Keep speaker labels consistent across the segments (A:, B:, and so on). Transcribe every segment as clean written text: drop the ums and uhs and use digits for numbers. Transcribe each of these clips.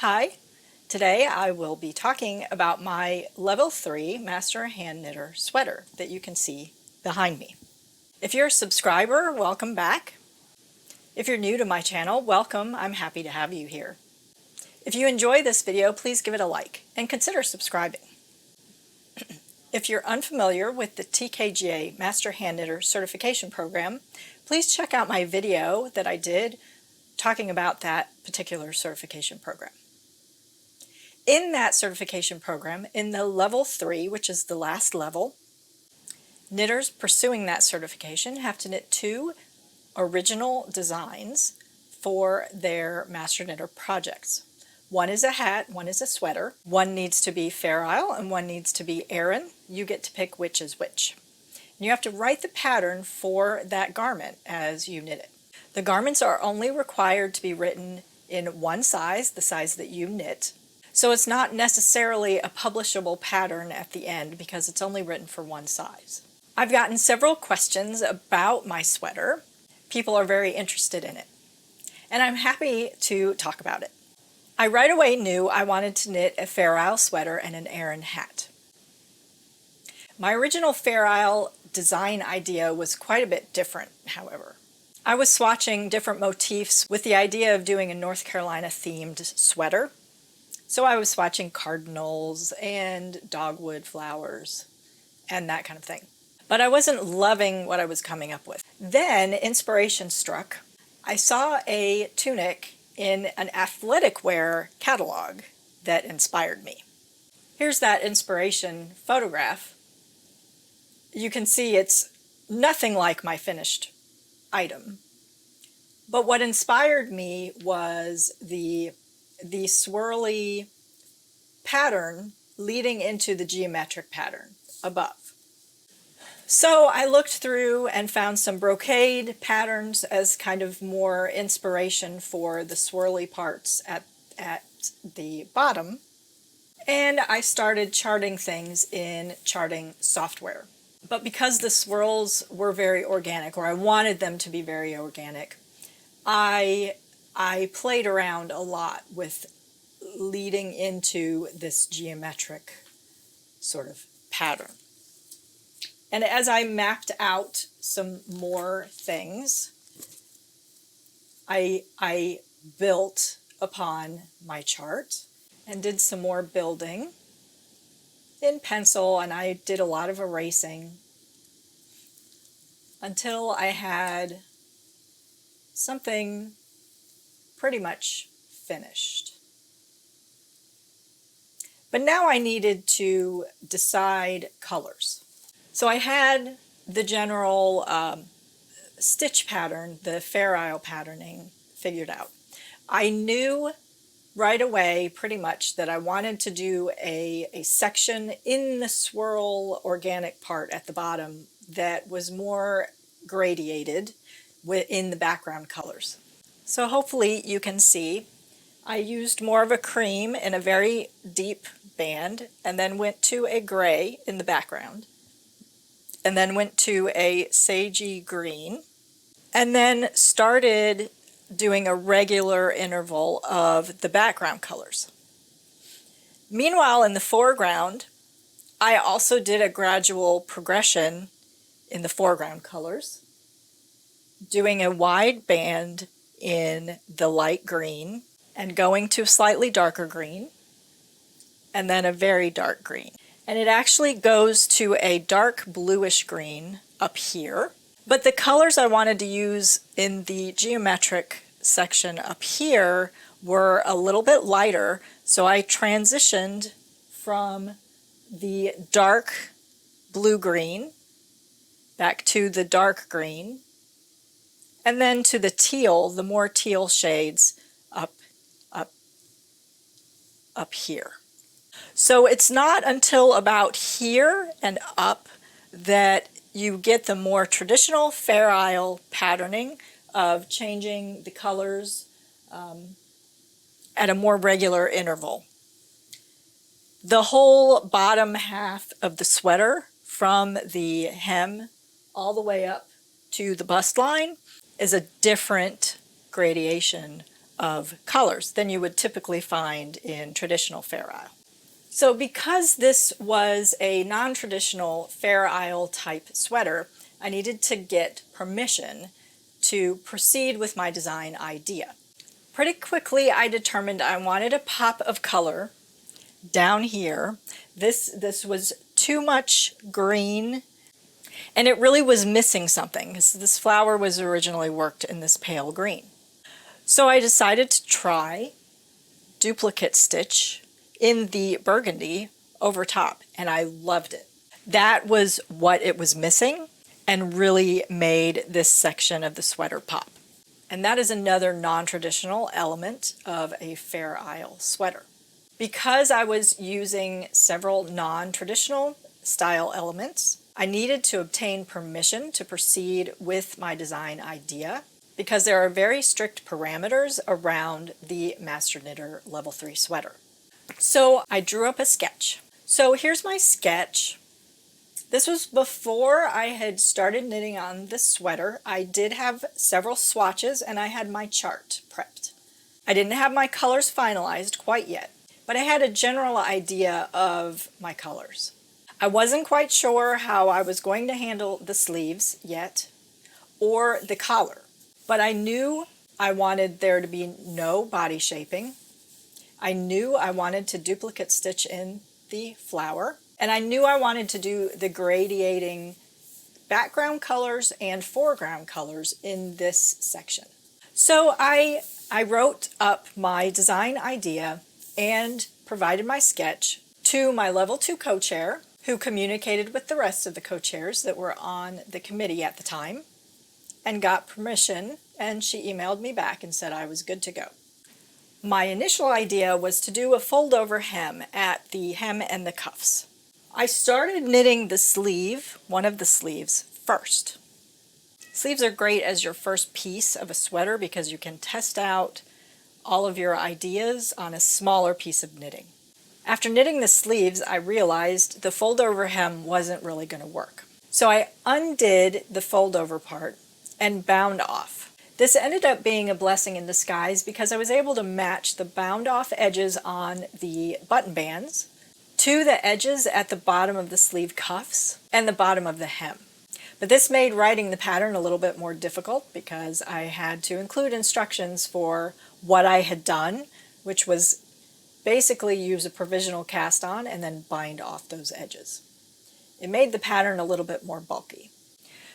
A: Hi, today I will be talking about my level 3 Master Hand Knitter sweater that you can see behind me. If you're a subscriber, welcome back. If you're new to my channel, welcome. I'm happy to have you here. If you enjoy this video, please give it a like and consider subscribing. If you're unfamiliar with the TKGA Master Hand Knitter Certification Program, please check out my video that I did talking about that particular certification program. In that certification program, in the level 3, which is the last level, knitters pursuing that certification have to knit 2 original designs for their Master Knitter projects. One is a hat, one is a sweater. One needs to be Fair Isle and one needs to be Aran. You get to pick which is which. And you have to write the pattern for that garment as you knit it. The garments are only required to be written in one size, the size that you knit. So it's not necessarily a publishable pattern at the end because it's only written for one size. I've gotten several questions about my sweater. People are very interested in it. And I'm happy to talk about it. I right away knew I wanted to knit a Fair Isle sweater and an Aran hat. My original Fair Isle design idea was quite a bit different, however. I was swatching different motifs with the idea of doing a North Carolina themed sweater. So I was swatching cardinals and dogwood flowers and that kind of thing. But I wasn't loving what I was coming up with. Then inspiration struck. I saw a tunic in an athletic wear catalog that inspired me. Here's that inspiration photograph. You can see it's nothing like my finished item. But what inspired me was the swirly pattern leading into the geometric pattern above. So I looked through and found some brocade patterns as kind of more inspiration for the swirly parts at the bottom. And I started charting things in charting software. But because the swirls were very organic, or I wanted them to be very organic, I played around a lot with leading into this geometric sort of pattern. And as I mapped out some more things, I built upon my chart and did some more building in pencil, and I did a lot of erasing until I had something pretty much finished. But now I needed to decide colors. So I had the general stitch pattern, the Fair Isle patterning figured out. I knew right away pretty much that I wanted to do a section in the swirl organic part at the bottom that was more gradiated in the background colors. So hopefully you can see I used more of a cream in a very deep band and then went to a gray in the background and then went to a sagey green and then started doing a regular interval of the background colors. Meanwhile, in the foreground, I also did a gradual progression in the foreground colors, doing a wide band in the light green and going to a slightly darker green and then a very dark green. And it actually goes to a dark bluish green up here. But the colors I wanted to use in the geometric section up here were a little bit lighter, so I transitioned from the dark blue-green back to the dark green, and then to the teal, the more teal shades up here. So it's not until about here and up that you get the more traditional Fair Isle patterning of changing the colors at a more regular interval. The whole bottom half of the sweater, from the hem all the way up to the bust line, is a different gradation of colors than you would typically find in traditional Fair Isle. So because this was a non-traditional Fair Isle type sweater, I needed to get permission to proceed with my design idea. Pretty quickly I determined I wanted a pop of color down here. This was too much green, and it really was missing something because this flower was originally worked in this pale green. So I decided to try duplicate stitch in the burgundy over top, and I loved it. That was what it was missing and really made this section of the sweater pop. And that is another non-traditional element of a Fair Isle sweater. Because I was using several non-traditional style elements, I needed to obtain permission to proceed with my design idea because there are very strict parameters around the Master Knitter Level 3 sweater. So I drew up a sketch. So here's my sketch. This was before I had started knitting on this sweater. I did have several swatches and I had my chart prepped. I didn't have my colors finalized quite yet, but I had a general idea of my colors. I wasn't quite sure how I was going to handle the sleeves yet or the collar, but I knew I wanted there to be no body shaping. I knew I wanted to duplicate stitch in the flower, and I knew I wanted to do the gradiating background colors and foreground colors in this section. So I wrote up my design idea and provided my sketch to my level 2 co-chair, who communicated with the rest of the co-chairs that were on the committee at the time and got permission, and she emailed me back and said I was good to go. My initial idea was to do a fold-over hem at the hem and the cuffs. I started knitting the sleeve, one of the sleeves, first. Sleeves are great as your first piece of a sweater because you can test out all of your ideas on a smaller piece of knitting. After knitting the sleeves, I realized the fold-over hem wasn't really going to work. So I undid the fold-over part and bound off. This ended up being a blessing in disguise because I was able to match the bound off edges on the button bands to the edges at the bottom of the sleeve cuffs and the bottom of the hem. But this made writing the pattern a little bit more difficult because I had to include instructions for what I had done, which was basically use a provisional cast on and then bind off those edges. It made the pattern a little bit more bulky.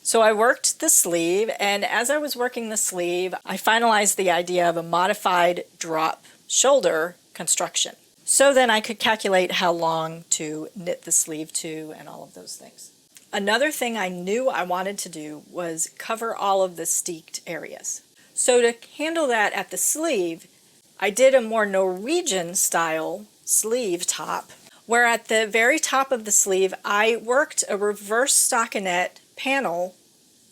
A: So I worked the sleeve, and as I was working the sleeve, I finalized the idea of a modified drop shoulder construction. So then I could calculate how long to knit the sleeve to and all of those things. Another thing I knew I wanted to do was cover all of the steeked areas. So to handle that at the sleeve, I did a more Norwegian style sleeve top, where at the very top of the sleeve I worked a reverse stockinette panel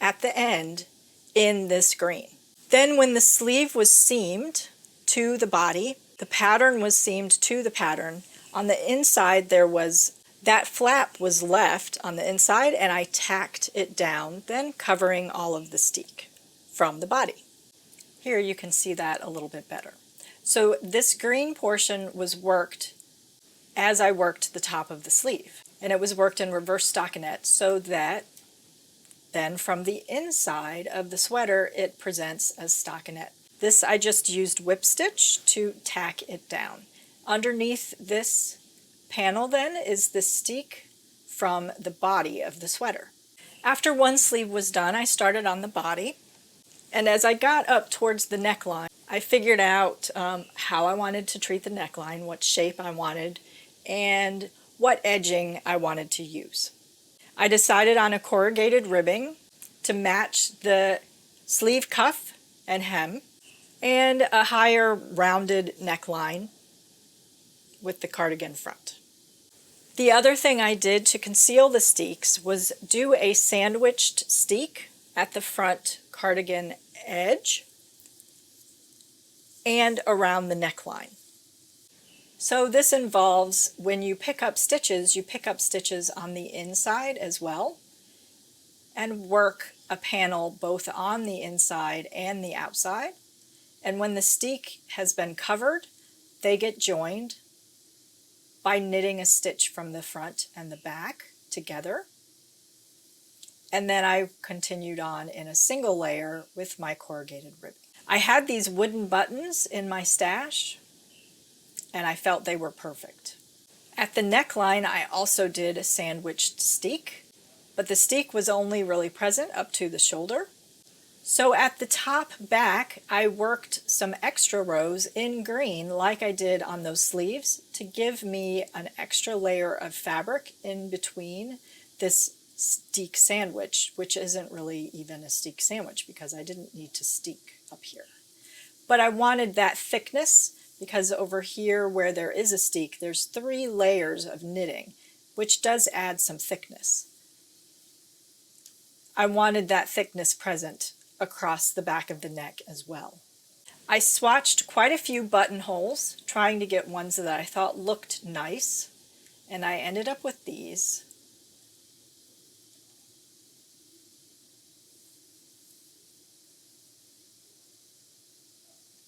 A: at the end in this green. Then when the sleeve was seamed to the body, the pattern was seamed to the pattern. On the inside there was, that flap was left on the inside, and I tacked it down, then covering all of the steek from the body. Here you can see that a little bit better. So this green portion was worked as I worked the top of the sleeve, and it was worked in reverse stockinette so that then from the inside of the sweater it presents as stockinette. This I just used whip stitch to tack it down. Underneath this panel then is the steek from the body of the sweater. After one sleeve was done, I started on the body, and as I got up towards the neckline, I figured out how I wanted to treat the neckline, what shape I wanted, and what edging I wanted to use. I decided on a corrugated ribbing to match the sleeve cuff and hem, and a higher rounded neckline with the cardigan front. The other thing I did to conceal the steeks was do a sandwiched steek at the front cardigan edge and around the neckline. So this involves, when you pick up stitches on the inside as well, and work a panel both on the inside and the outside, And when the steek has been covered, they get joined by knitting a stitch from the front and the back together. And then I continued on in a single layer with my corrugated ribbing. I had these wooden buttons in my stash, and I felt they were perfect. At the neckline, I also did a sandwiched steek, but the steek was only really present up to the shoulder. So at the top back, I worked some extra rows in green like I did on those sleeves to give me an extra layer of fabric in between this steek sandwich, which isn't really even a steek sandwich because I didn't need to steek up here. But I wanted that thickness because over here where there is a steek, there's 3 layers of knitting, which does add some thickness. I wanted that thickness present across the back of the neck as well. I swatched quite a few buttonholes, trying to get ones that I thought looked nice, and I ended up with these.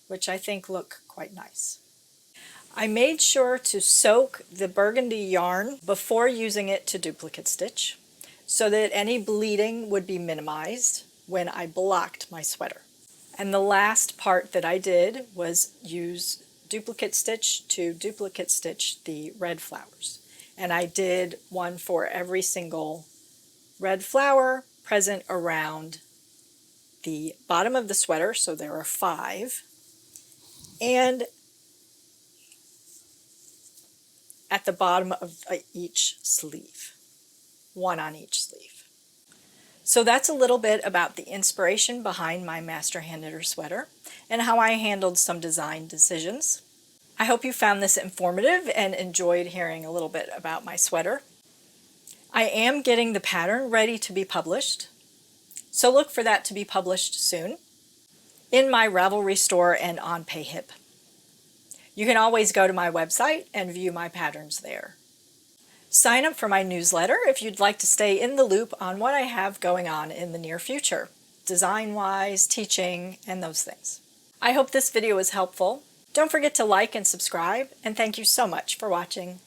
A: Which I think look quite nice. I made sure to soak the burgundy yarn before using it to duplicate stitch so that any bleeding would be minimized when I blocked my sweater. And the last part that I did was use duplicate stitch to duplicate stitch the red flowers. And I did one for every single red flower present around the bottom of the sweater, so there are 5, and at the bottom of each sleeve, 1 on each sleeve. So that's a little bit about the inspiration behind my Master Hand Knitter sweater and how I handled some design decisions. I hope you found this informative and enjoyed hearing a little bit about my sweater. I am getting the pattern ready to be published, so look for that to be published soon in my Ravelry store and on PayHip. You can always go to my website and view my patterns there. Sign up for my newsletter if you'd like to stay in the loop on what I have going on in the near future, design-wise, teaching, and those things. I hope this video was helpful. Don't forget to like and subscribe, and thank you so much for watching.